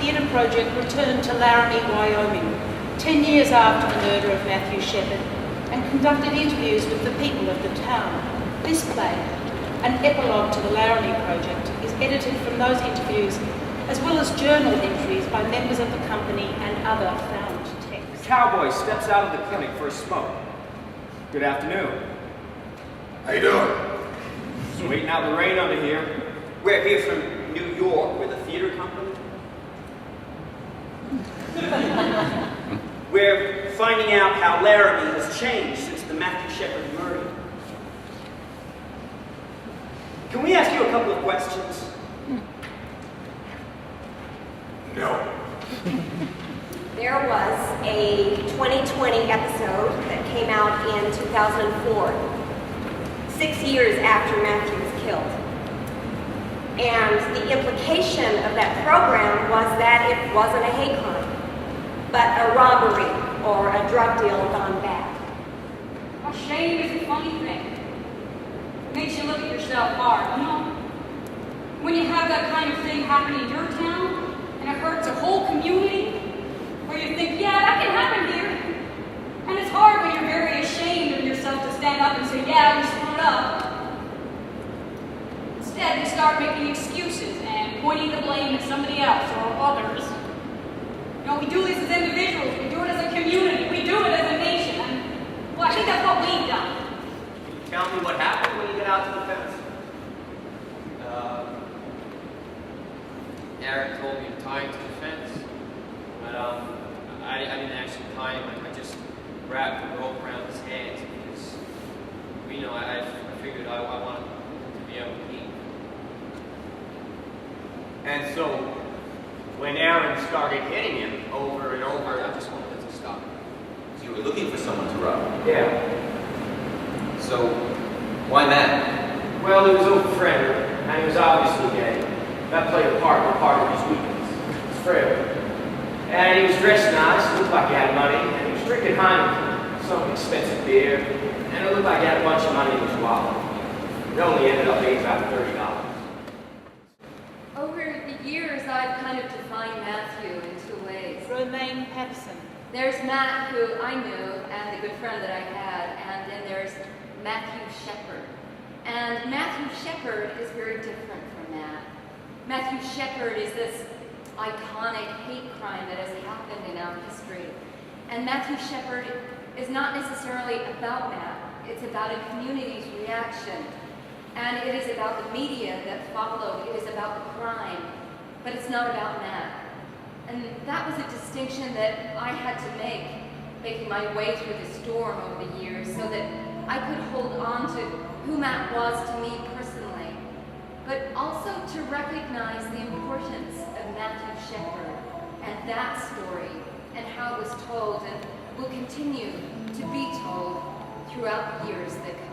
Theatre Project returned to Laramie, Wyoming, 10 years after the murder of Matthew Shepard, and conducted interviews with the people of the town. This play, an epilogue to the Laramie Project, is edited from those interviews, as well as journal entries by members of the company and other found texts. The cowboy steps out of the clinic for a smoke. Good afternoon. How you doing? Just waiting out the rain under here. We're here from New York. We're the theater company. We're finding out how Laramie has changed since the Matthew Shepard murder. Can we ask you a couple of questions? No. There was a 2020 episode that came out in 2004, 6 years after Matthew was killed. And the implication of that program was that it wasn't a hate crime, but a robbery or a drug deal gone bad. A shame is a funny thing. It makes you look at yourself hard, you know? When you have that kind of thing happen in your town, and it hurts a whole community, where you think, yeah, that can happen here. And it's hard when you're very ashamed of yourself to stand up and say, yeah, we screwed up. Instead, we start making excuses and pointing the blame at somebody else or others. You know, we do this as individuals, we do it as a community, we do it as a nation. And, well, I think that's what we've done. Can you tell me what happened when you get out to the fence? Eric told me to tie him to the fence, but I didn't actually tie him. I just wrapped the rope around his hands because, you know, I figured I wanted him to be able to eat. And so, when Aaron started hitting him over and over, I just wanted it to stop. So you were looking for someone to rob. yeah. So, why Matt? Well, he was old friend, and he was obviously gay. That played a part of his weakness. His frailty. And he was dressed nice, looked like he had money, and he was drinking Heineken, some expensive beer, and it looked like he had a bunch of money in his wallet. It only ended up being about $30. Over the years, I've kind of defined Matthew in two ways. Romaine Patterson. There's Matt, who I knew, and the good friend that I had, and then there's Matthew Shepard. And Matthew Shepard is very different from Matt. Matthew Shepard is this iconic hate crime that has happened in our history. And Matthew Shepard is not necessarily about Matt. It's about a community's reaction. And it is about the media that followed. It is about the crime. But it's not about Matt. And that was a distinction that I had to make, making my way through the storm over the years, so that I could hold on to who Matt was to me personally, but also to recognize the importance of Matthew Shepard and that story and how it was told and will continue to be told throughout the years that come.